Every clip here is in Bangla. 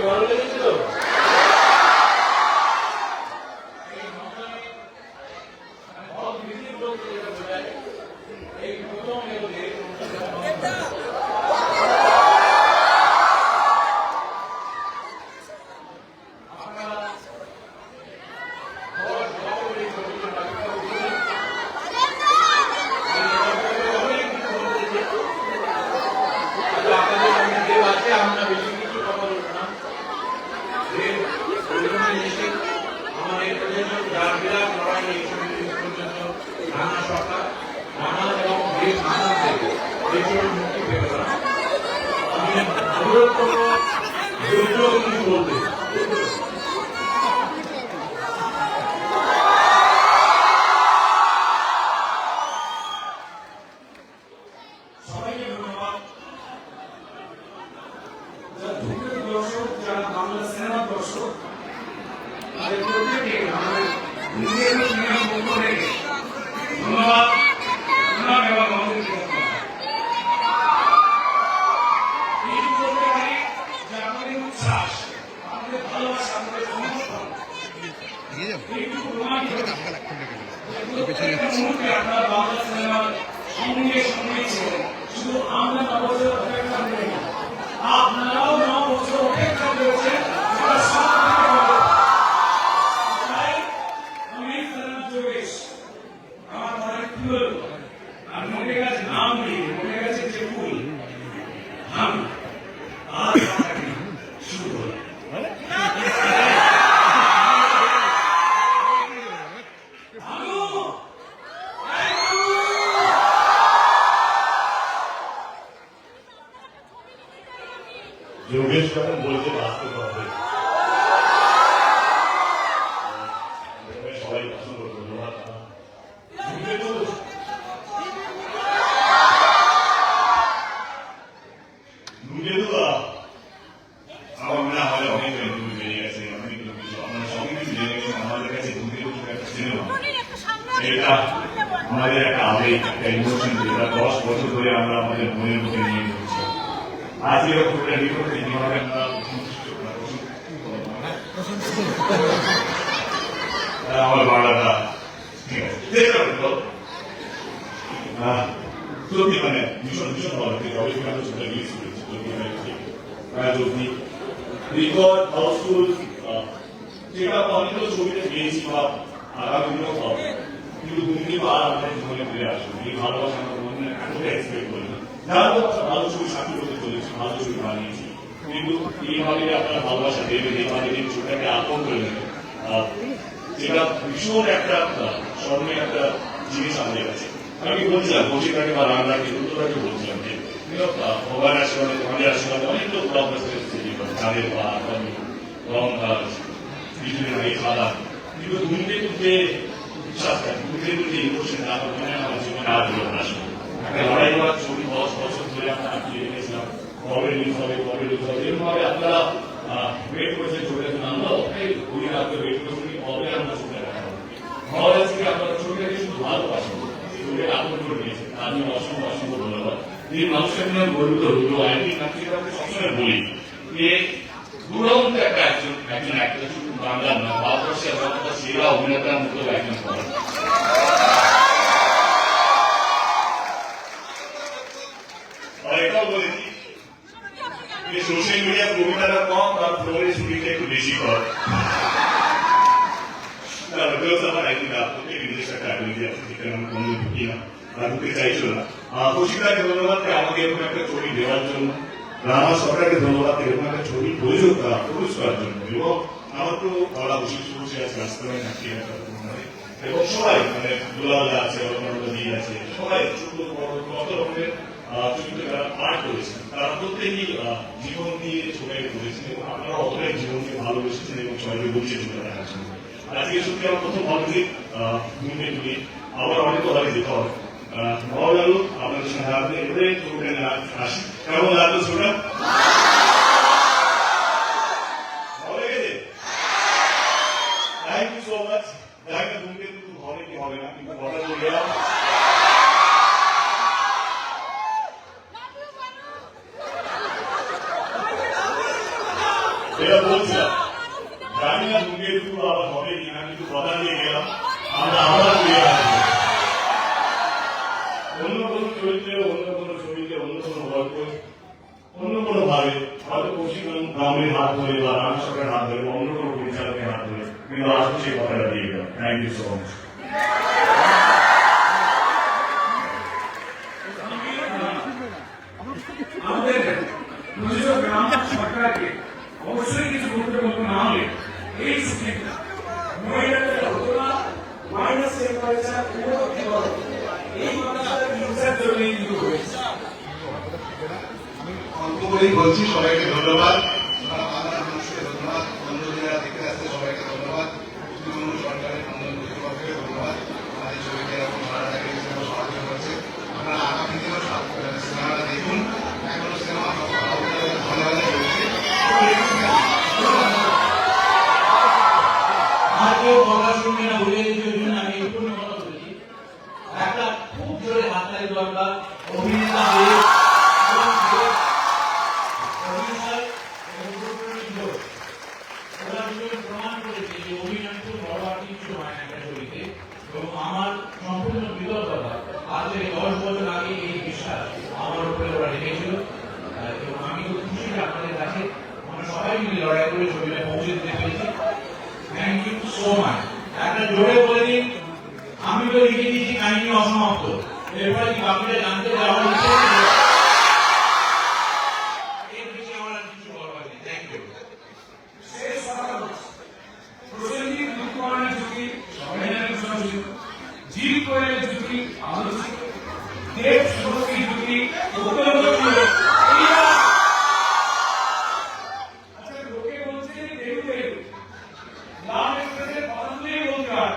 ভালো লেগেছিল। এই প্রথম আমরা বেশি কিছু কথা বলবো না। আমাদের পর্যন্ত যার বিরাট লড়াই এই পর্যন্ত নানা সরকার নানা এবং দেশ নানা থেকে দেশের মুক্তি পেয়ে গেলাম। আমি অনুরোধ করবো কিছু বলতে। সবাইকে ধন্যবাদ। দর্শক যারা বাংলা সিনেমার দর্শক তাদের প্রত্যেককে আমাদের নিজের সিনেমার পক্ষ থেকে ধন্যবাদ প্রণাম এবং আমাদের এই বলতে পারি যে আমাদের উচ্ছ্বাস আমাদের ভালোবাসা আমাদের সমর্থন এইটুকু প্রমাণিত প্রত্যেকটা মুহূর্তে আপনারা বাংলা সিনেমার সঙ্গে সঙ্গে ছিলেন। শুধু আমরা 9 বছর অপেক্ষা করি না, আপনারাও 9 বছর অপেক্ষা করেছেন। তাই আমি যোগেশ আমার অনেক প্রিয় লোক। আর মনে গেছে নাম নেই, মনে গেছে যে ফুল আমি আর শুরু হল। যোগেশ যখন বলতে বাস্তব হবে সবাই পছন্দ করবে। ধন্যবাদ। আমার মনে হয় অনেক বেরিয়ে গেছে, অনেক কিছু আপনারা সবই কিছু জেনে গেছেন। আমাদের কাছে একটা সিনেমা, এটা আমাদের একটা আবেগ, একটা ইমোশন, যেটা 10 বছর ধরে আমরা আমাদের মনের মধ্যে নিয়ে চলছি। আজ এরকম একটা রিপোর্ট কিভাবে আমরা আমার বাংলাটা ঠিক আছে সত্যি মানে ভীষণ ভীষণ ভালো থেকে অবশ্যই ছবিটা রিলিজ করেছি। রেকর্ড হাউসফুল যেটা অনেকগুলো ছবিতে পেয়েছি বা আগামী দিনেও পাবো, কিন্তু তুমি আর আমাদের জীবনে ফিরে আসবে। এই ভালোবাসা আমরা মনে এতটা এক্সপেক্ট করি না। যারা ভালো ছবি সাক্ষী করতে চলেছি, ভালো ছবি বানিয়েছি, কিন্তু এইভাবে আপনারা ভালোবাসা দেবেন, এইভাবে এই ছবিটাকে আপন করে নেবেন, যেটা ভীষণ একটা স্মরণীয় একটা জিনিস আমাদের কাছে। আমি বলছিলাম কৌশিকাকে বা রান্নাকে দুটোটাকে বলছিলাম যে ভগবান আশীর্বাদে তোমাদের আশীর্বাদে অনেক লোক চাঁদের বা রং বিজুলি এই খাওয়া, কিন্তু ধূমকেতু যে বিশ্বাস থাকে, ধূমকেতু যে ইমোশন আমার মনে আমার জীবনে আজ আসবে। একটা লড়াই করার ছবি 10 বছর ধরে আমরা আঁকিয়ে রেখেছিলাম, কবে রিলিজ হবে কবে রিলিজ হবে, এরকমভাবে আপনারা ওয়েট করেছেন ছবিটা। আমরাও ওই রাতে ওয়েট করছি কবে আমরা ছবিটা দেখা হবে। ভালো লাগছে আপনারা ছবিটাকে শুধু ভালোবাসেন, ছবিটাকে আপন করে নিয়েছেন, আমি অসংখ্য অসংখ্য ধন্যবাদ। এই মানুষের নিয়ে গর্বিত হলো আইনি নাট্যকে সবসময় বলি যে দুরন্ত একটা একজন অ্যাক্টর, শুধু বাংলা নয় ভারতবর্ষের সেরা অভিনেতার মতো একজন করেন। এটাও বলেছি যে সোশ্যাল মিডিয়া কবিতাটা কম আর ফ্লোরে শুটিংটা একটু বেশি কর। আমার একদিন আপনাকে বিদেশ একটা অ্যাবিলিটি আছে, যেটা আমি কোনোদিন ঢুকি না বা ঢুকতে চাইছিল না। কৌশিকাকে ধন্যবাদ আমাকে এরকম একটা ছবি দেওয়ার জন্য, রানা সরকারকে ধন্যবাদ এরকম একটা ছবি প্রযোজক প্রডিউস করার জন্য, এবং আমার তো বলা বসে আছে রাস্তায় নাকি এবং সবাই মানে দুলাল আছে, আছে, সবাই ছোট বড় কত রকমের চরিত্রে তারা পাঠ করেছেন। তারা প্রত্যেকেই জীবন দিয়ে ছবিটাকে করেছেন এবং আপনারা অতটাই জীবনকে ভালোবেসেছেন এবং সবাইকে বলছে ছবিটা দেখার জন্য। আজকে সত্যি আমার প্রথম ভালো যে ধূমকেতু আবার অনেক হলে যেতে হবে। ভালো লাগলো আপনাদের সঙ্গে আপনি এবারে ছবিটা আসি। কেমন লাগলো ছবিটা? ভালো লেগেছে? Thank you so much. জানি না ধূমকেতু হবে কি হবে না, কিন্তু কথা বললাম। এটা বলছিলাম জানি না তুমি একটু আবার হবে কিনা, কিন্তু কথা দিয়ে গেলাম আমরা আবার ফিরে আসবো অন্য কোনো চরিত্রে, অন্য কোনো ছবিতে, অন্য কোনো গল্প, অন্য কোনো ভাবে হয়তো কৌশিক গ্রামের হাত ধরে বা রানা সরকারের হাত ধরে, অন্য কোনো পরিচালকের হাত ধরে, কিন্তু আসলে সেই কথাটা দিয়ে গেলাম। Thank you so much. আমাদের প্রযোজক গ্রাম সরকারকে অবশ্যই কিছু করতে বলবো, না হলে এই ছুটিটা মহিলাদের হতো না, মাইনাস টেম্পারেচার এই কথাটা ইউজার জন্যই কিন্তু হয়েছে। অল্প করেই বলছি, সবাইকে ধন্যবাদ, বাংলার মানুষকে ধন্যবাদ, অন্য যারা দেখতে আসছে সবাইকে ধন্যবাদ, পশ্চিমবঙ্গ সরকারের আন্দোলন কর্তৃপক্ষকে ধন্যবাদ, আমাদের ছবিকে এরকম সারা জায়গায় সিনেমা সাহায্য করছে। আপনারা আগামী দিনেও সিনেমাটা দেখুন, এখনো সিনেমা ভালো ভালো চলছে। আর কেউ কথা শুনবে না বলে দিতে জন্য আমি একটু কথা বলেছি, একটা খুব জোরে হাততালি দরকার অভিনেতা প্রমাণ করেছে যে অভিনয় খুব বড় আর কিছু হয় না একটা ছবিতে। এবং আমার সম্পূর্ণ বিতর্কতা আজ থেকে 10 বছর আগে এই বিশ্বাস আমার উপরে ওরা রেখেছিল, এবং আমি খুব খুশি যে আপনাদের কাছে আমরা সবাই মিলে লড়াই করে ছবিটা পৌঁছে দিতে পেরেছি। Thank you so much. একটা জোরে বলে দিন, আমি তো লিখে দিয়েছি কাহিনী অসমাপ্ত, এরপরে কি বাকিটা জানতে যাওয়ার ইচ্ছে এর বেশি আমার আর কিছু বলার নেই। Thank you. শেষ কথা বলছি, প্রসেনজিৎ মুখোপাধ্যায়ের যুগে সংবিধানের সঙ্গে জিল কোয়েলের যুগে আলোচিত, দেব শুভশ্রীর যুগে অত্যন্ত প্রিয়। আচ্ছা, লোকে বলছে যে দেবু লাল এক্সপ্রেসের পছন্দই বলতে হয়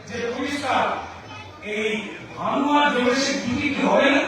যে পরিষ্কার এই ভানুয়া দেবেশের জুটি কি হবে না?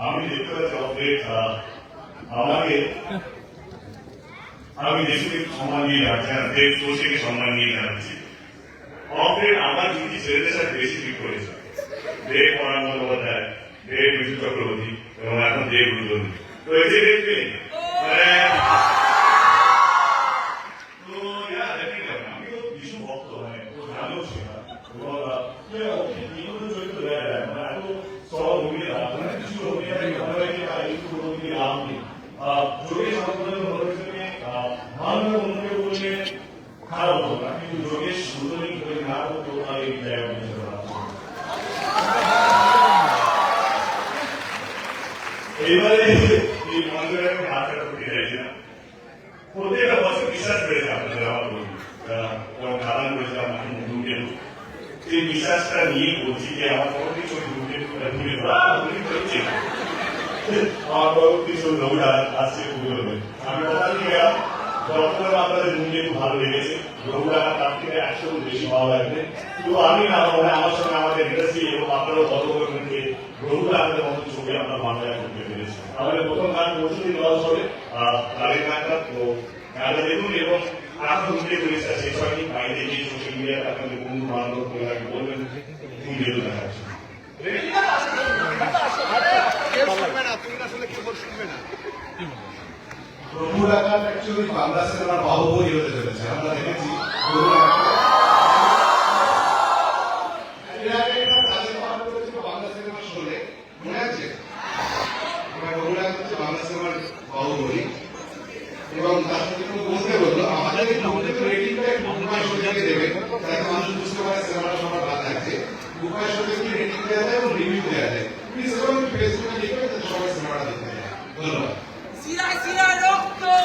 আমি দেখতে পাচ্ছি অপডেট আমাকে, আমি দেশকে সম্মান দিয়ে যাচ্ছি না, দেশ সোশকে সম্মান দিয়ে যাচ্ছি। অপডেট আমার জুটি ছেলেদের সাথে বেশি ঠিক করেছে, দেব পরাণ বন্দ্যোপাধ্যায়, দেব বিজু চক্রবর্তী এবং এখন দেব রুদন। তো এই যে দেখবে আমি তো ভীষণ ভক্ত, মানে জানো সেটা চরিত্র দেয় মানে এত সব অভিনেতা কিছু অভিনেতা যোগেশ ভালো অন্যকে বললে খারাপ হতো না, কিন্তু যোগেশ সুন্দরী না হতো এই জায়গায়। এইবারে এই মন্দিরে আমি হাতটা ঢুকে যাইছি না, প্রত্যেকটা বছর বিশ্বাস পেয়েছে আপনাদের আমার বন্ধু যখন খাদান করেছিলাম দুর্গে, সেই বিশ্বাসটা নিয়ে বলছি যে আমার পরবর্তী ছবি দুর্গে হচ্ছে আমার পরবর্তী ছবি দৌড়া আসছে পুজোতে। আমি কথা দিয়ে গেলাম যখন আপনাদের দুর্গে খুব ভালো লেগেছে, দৌড়া তার থেকে 100 গুণ বেশি ভালো লাগবে। কিন্তু আমি না আমার সঙ্গে আমাদের ইন্ডাস্ট্রি এবং আপনারাও কত করে দৌড়া আমাদের মতো ছবি আমরা বাংলায় করতে পেরেছি। আমাদের প্রথম গান পরশুদিন দেওয়া হবে, তাদের গানটা তো গানটা দেখুন এবং এখন দুর্গে পরিষ্কার শেষ হয়নি, বাইরে গিয়ে সোশ্যাল মিডিয়াতে আপনাদের বন্ধু বান্ধব পরিবারকে বলবেন দুর্গে দেখাচ্ছে। প্রভু ডাকাত অ্যাকচুয়ালি বাংলা সিনেমার বাহুবলী হতে চলেছে। আমরা দেখেছি বাংলা সিনেমার শোলে মনে আছে, প্রভু ডাকাত হচ্ছে বাংলা সিনেমার বাহুবলী। এবং তার সাথে বলতে বললো আমাদের রেটিংটা একটু উপায় সরকারকে দেবেন, যাতে মানুষ বুঝতে পারে সিনেমাটা সবার ভালো লাগছে। উপায় সরকারকে রেটিং দেওয়া যায় এবং রিভিউ দেওয়া যায়। প্লিজ এবং ফেসবুকে দেখবেন যাতে সবাই সিনেমাটা দেখতে যায়। ধন্যবাদ। Sira, Sira, Rocco!